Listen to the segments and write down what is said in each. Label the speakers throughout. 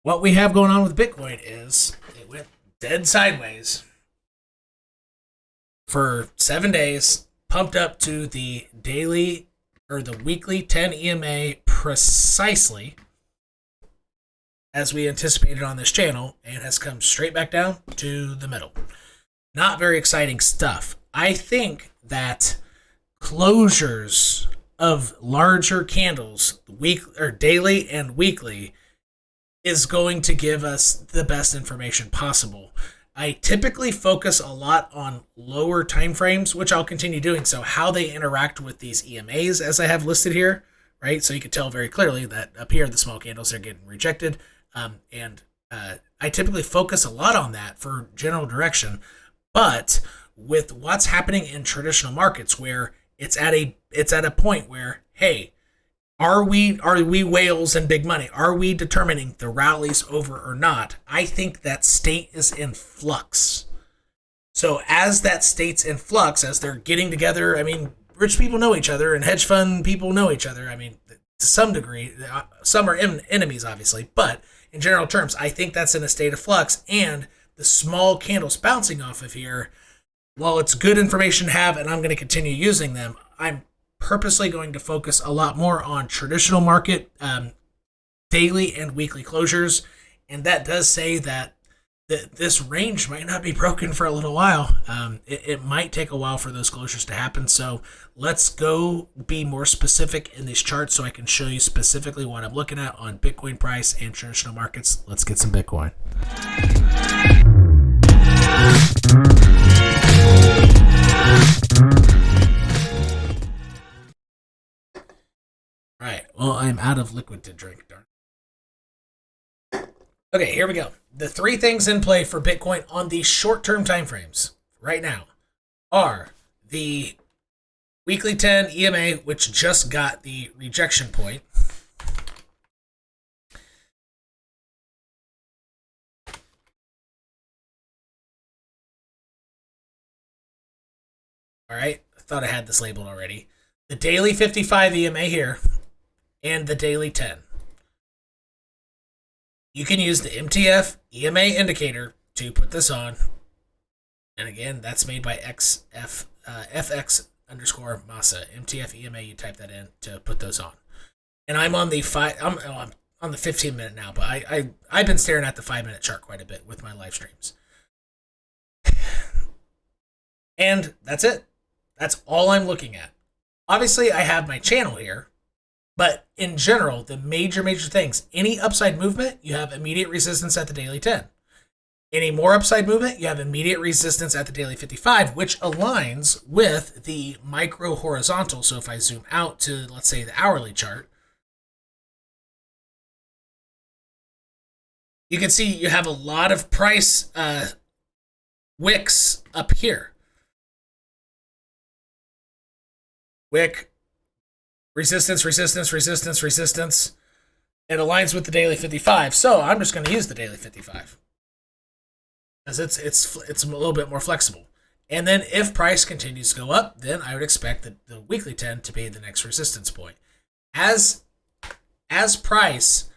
Speaker 1: what we have going on with Bitcoin is it went dead sideways for 7 days, pumped up to the daily or the weekly 10 EMA precisely as we anticipated on this channel, and has come straight back down to the middle. Not very exciting stuff. I think that closures of larger candles, week or daily and weekly, is going to give us the best information possible. I typically focus a lot on lower time frames, which I'll continue doing so, how they interact with these EMAs as I have listed here, right? So you can tell very clearly that up here, the small candles are getting rejected. I typically focus a lot on that for general direction, but with what's happening in traditional markets where it's at a point where, hey, are we whales and big money? Are we determining the rallies over or not? I think that state is in flux. So as that state's in flux, as they're getting together, I mean, rich people know each other and hedge fund people know each other. I mean, to some degree, some are enemies, obviously, but in general terms, I think that's in a state of flux, and the small candles bouncing off of here, while it's good information to have and I'm going to continue using them, I'm purposely going to focus a lot more on traditional market daily and weekly closures. And that does say that this range might not be broken for a little while. It might take a while for those closures to happen. So let's go be more specific in these charts so I can show you specifically what I'm looking at on Bitcoin price and traditional markets. Let's get some Bitcoin. All right, well, I'm out of liquid to drink, darn. Okay, here we go. The three things in play for Bitcoin on the short-term time frames right now are the weekly 10 EMA, which just got the rejection point. All right, I thought I had this labeled already. The daily 55 EMA here and the daily 10. You can use the MTF EMA indicator to put this on. And again, that's made by FX underscore Masa. MTF EMA, you type that in to put those on. And I'm on the I'm on the 15 minute now, but I've been staring at the 5 minute chart quite a bit with my live streams. And that's it. That's all I'm looking at. Obviously, I have my channel here. But in general, the major things, any upside movement, you have immediate resistance at the daily 10. Any more upside movement, you have immediate resistance at the daily 55, which aligns with the micro horizontal. So if I zoom out to, let's say, the hourly chart, you can see you have a lot of price wicks up here. Wick. Resistance. It aligns with the daily 55. So I'm just going to use the daily 55 because it's a little bit more flexible. And then if price continues to go up, then I would expect the weekly 10 to be the next resistance point. As price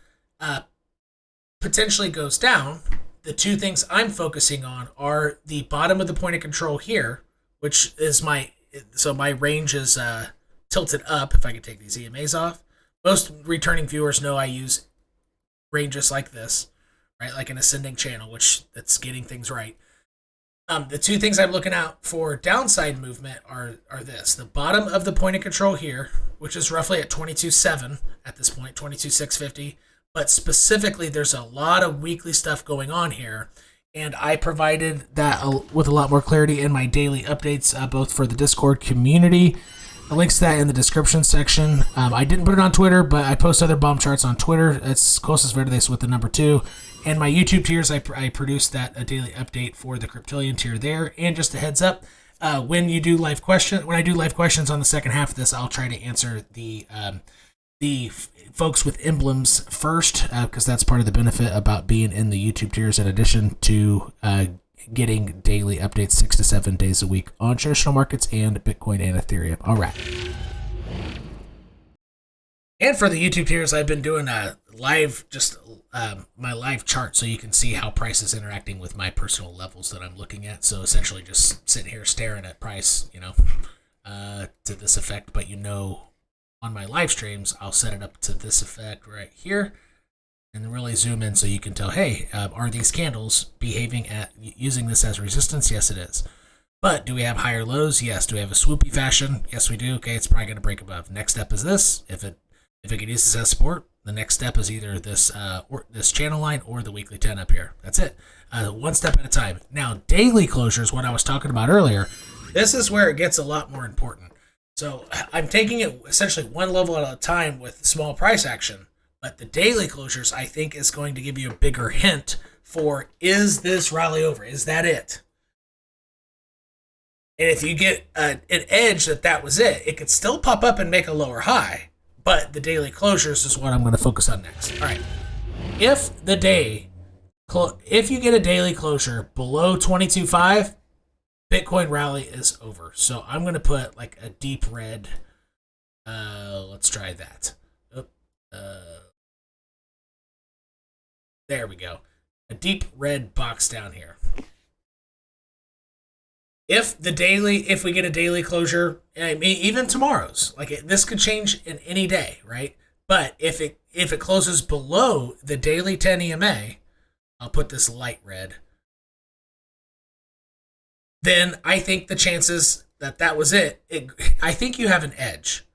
Speaker 1: potentially goes down, the two things I'm focusing on are the bottom of the point of control here, which is my range is tilted up. If I could take these EMAs off, most returning viewers know I use ranges like this, right? Like an ascending channel, which that's getting things right. The two things I'm looking out for downside movement are this: the bottom of the point of control here, which is roughly at 22.7 at this point, 22.650. But specifically, there's a lot of weekly stuff going on here. And I provided that with a lot more clarity in my daily updates, both for the Discord community. The links to that in the description section. I didn't put it on Twitter, but I post other bomb charts on Twitter. It's Cosasverdes with the number 2. And my YouTube tiers, I produced a daily update for the Cryptillion tier there. And just a heads up, when I do live questions on the second half of this, I'll try to answer the folks with emblems first, because that's part of the benefit about being in the YouTube tiers, in addition to getting daily updates 6 to 7 days a week on traditional markets and Bitcoin and Ethereum. All right. And for the YouTube viewers, I've been doing a live, just my live chart, so you can see how price is interacting with my personal levels that I'm looking at. So essentially, just sitting here staring at price, to this effect. But on my live streams, I'll set it up to this effect right here, and really zoom in so you can tell, hey, are these candles behaving using this as resistance? Yes, it is. But do we have higher lows? Yes. Do we have a swoopy fashion? Yes, we do. Okay, it's probably going to break above. Next step is this. If it can use this as support, the next step is either this this channel line or the weekly 10 up here. That's it. One step at a time. Now, daily closures, what I was talking about earlier, this is where it gets a lot more important. So I'm taking it essentially one level at a time with small price action. But the daily closures, I think, is going to give you a bigger hint for, is this rally over? Is that it? And if you get an edge that was it, it could still pop up and make a lower high. But the daily closures is what I'm going to focus on next. All right. If you get a daily closure below 22.5, Bitcoin rally is over. So I'm going to put like a deep red. Let's try that. There we go. A deep red box down here. If we get a daily closure, I mean, even tomorrow's, this could change in any day, right? But if it closes below the daily 10 EMA, I'll put this light red, then I think the chances that was it, I think you have an edge.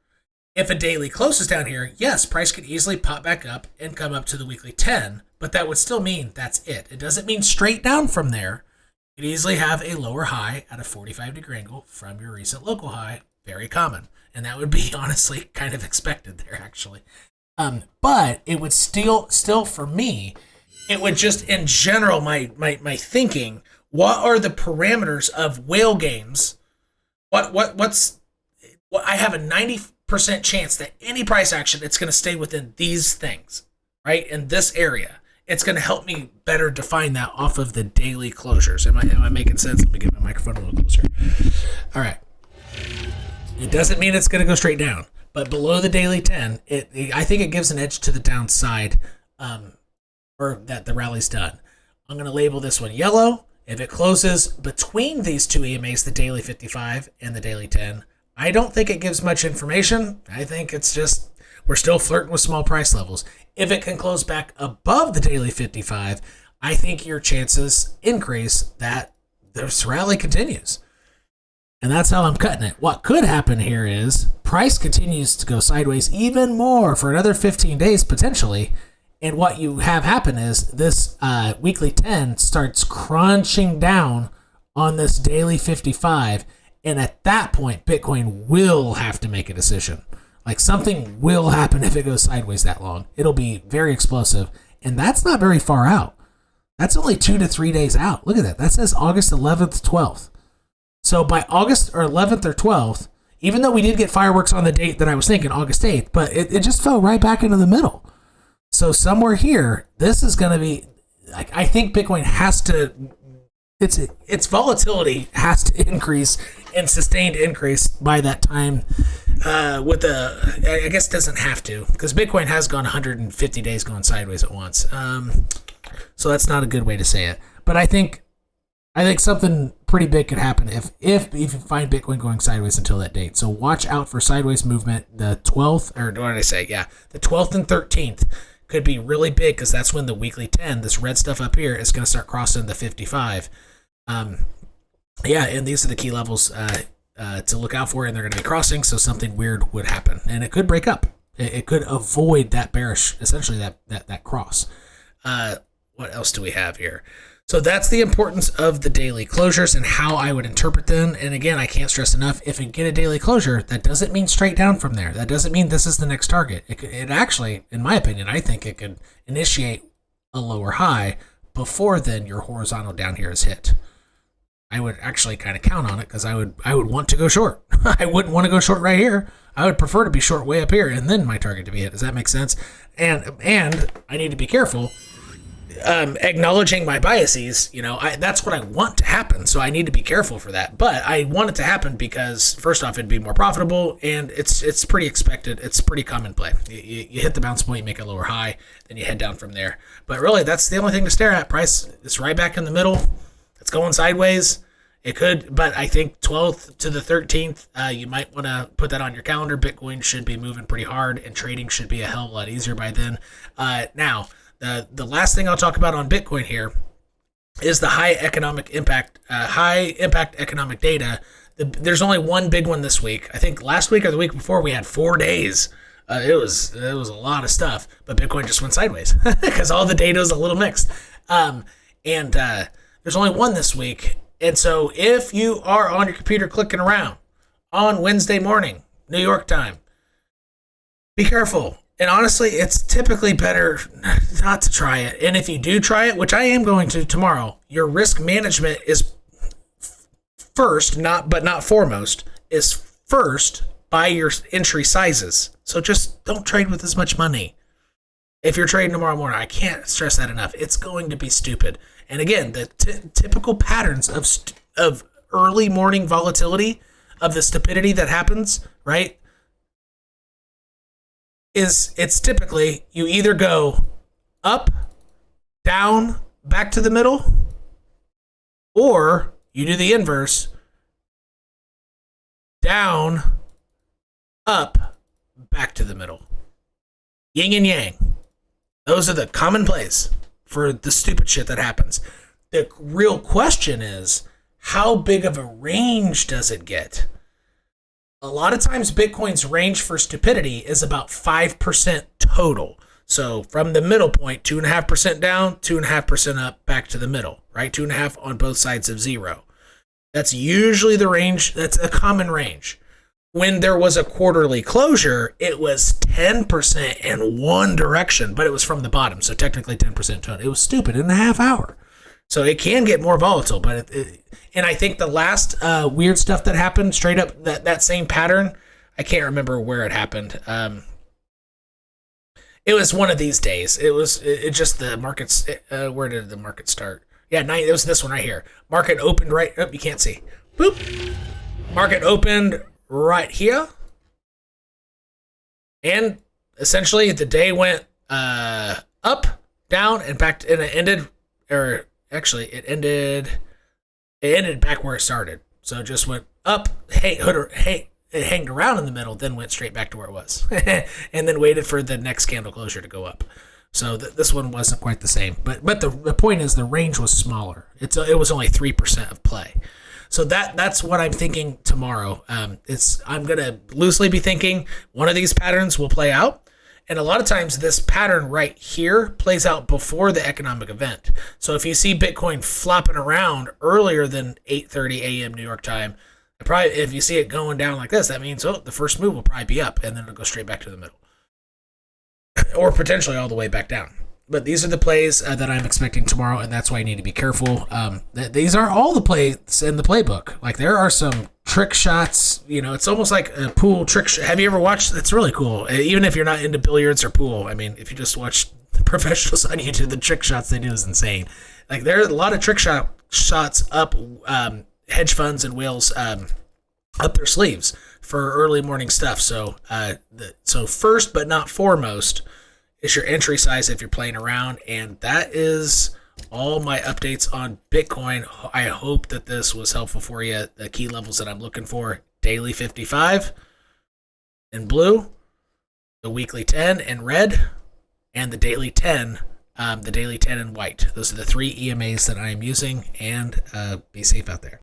Speaker 1: If a daily closes down here, yes, price could easily pop back up and come up to the weekly 10, but that would still mean that's it. It doesn't mean straight down from there. You could easily have a lower high at a 45-degree angle from your recent local high. Very common. And that would be honestly kind of expected there, actually. But it would still for me, it would just, in general, my thinking, what are the parameters of whale games? I have a 90% chance that any price action, it's going to stay within these things, right? In this area. It's going to help me better define that off of the daily closures. Am I making sense? Let me get my microphone a little closer. All right. It doesn't mean it's going to go straight down, but below the daily 10, I think it gives an edge to the downside, or that the rally's done. I'm going to label this one yellow. If it closes between these two EMAs, the daily 55 and the daily 10, I don't think it gives much information. I think it's just, we're still flirting with small price levels. If it can close back above the daily 55, I think your chances increase that this rally continues. And that's how I'm cutting it. What could happen here is price continues to go sideways even more for another 15 days potentially. And what you have happen is this weekly 10 starts crunching down on this daily 55. And at that point, Bitcoin will have to make a decision. Like, something will happen if it goes sideways that long. It'll be very explosive. And that's not very far out. That's only 2 to 3 days out. Look at that. That says August 11th, 12th. So by August or 11th or 12th, even though we did get fireworks on the date that I was thinking, August 8th, but it just fell right back into the middle. So somewhere here, this is going to be, like, I think Bitcoin has to, its volatility has to increase and sustained increase by that time. I guess it doesn't have to, because Bitcoin has gone 150 days going sideways at once. So that's not a good way to say it. But I think something pretty big could happen if you find Bitcoin going sideways until that date. So watch out for sideways movement. The 12th, or what did I say? Yeah, the 12th and 13th could be really big, because that's when the weekly 10, this red stuff up here, is going to start crossing the 55. Yeah, and these are the key levels to look out for, and they're going to be crossing, so something weird would happen, and it could break up. It could avoid that bearish, essentially that cross. What else do we have here? So that's the importance of the daily closures and how I would interpret them. And again, I can't stress enough, if you get a daily closure, that doesn't mean straight down from there. That doesn't mean this is the next target. It actually, in my opinion, I think it could initiate a lower high before then your horizontal down here is hit. I would actually kind of count on it, because I would want to go short. I wouldn't want to go short right here. I would prefer to be short way up here and then my target to be hit. Does that make sense? And I need to be careful. acknowledging my biases, that's what I want to happen. So I need to be careful for that. But I want it to happen because, first off, it'd be more profitable, and it's pretty expected. It's pretty common play. You hit the bounce point, you make a lower high, then you head down from there. But really, that's the only thing to stare at. Price is right back in the middle. It's going sideways. It could, but I think 12th to the 13th, you might want to put that on your calendar. Bitcoin should be moving pretty hard, and trading should be a hell of a lot easier by then. Now, the last thing I'll talk about on Bitcoin here is the high impact economic data. There's only one big one this week. I think last week or the week before we had 4 days. It was a lot of stuff, but Bitcoin just went sideways because all the data is a little mixed. There's only one this week. And so if you are on your computer clicking around on Wednesday morning, New York time, be careful. And honestly, it's typically better not to try it. And if you do try it, which I am going to tomorrow, your risk management is first, but not foremost, is first by your entry sizes. So just don't trade with as much money. If you're trading tomorrow morning, I can't stress that enough. It's going to be stupid. And again, the typical patterns of early morning volatility, of the stupidity that happens, right, it's typically you either go up, down, back to the middle, or you do the inverse, down, up, back to the middle. Yin and yang. Those are the common plays for the stupid shit that happens. The real question is, how big of a range does it get? A lot of times Bitcoin's range for stupidity is about 5% total. So from the middle point, 2.5% down, 2.5% up, back to the middle, right? 2.5 on both sides of zero. That's usually the range. That's a common range. When there was a quarterly closure, it was 10% in one direction, but it was from the bottom, so technically 10% total. It was stupid in a half hour. So it can get more volatile, but and I think the last weird stuff that happened, straight up that same pattern, I can't remember where it happened. It was one of these days. It just the markets. Where did the market start? Yeah, it was this one right here. Market opened right. Oh, you can't see. Boop. Market opened right here, and essentially the day went up, down, and back, and it ended, or actually it ended back where it started. So it just went up, it hanged around in the middle, then went straight back to where it was, and then waited for the next candle closure to go up. So this one wasn't quite the same, but the point is the range was smaller. It was only 3% of play. So that's what I'm thinking tomorrow. I'm gonna loosely be thinking one of these patterns will play out, and a lot of times this pattern right here plays out before the economic event. So if you see Bitcoin flopping around earlier than 8:30 a.m. New York time, if you see it going down like this, that means the first move will probably be up, and then it'll go straight back to the middle, or potentially all the way back down. But these are the plays that I'm expecting tomorrow, and that's why I need to be careful. These are all the plays in the playbook. Like, there are some trick shots. It's almost like a pool trick shot. Have you ever watched? It's really cool. Even if you're not into billiards or pool, I mean, if you just watch the professionals on YouTube, the trick shots they do is insane. Like, there are a lot of trick shots up hedge funds and whales up their sleeves for early morning stuff. So, so first but not foremost is your entry size if you're playing around. And that is all my updates on Bitcoin. I hope that this was helpful for you. The key levels that I'm looking for: daily 55 in blue, the weekly 10 in red, and the daily 10 in white. Those are the 3 EMAs that I am using, and be safe out there.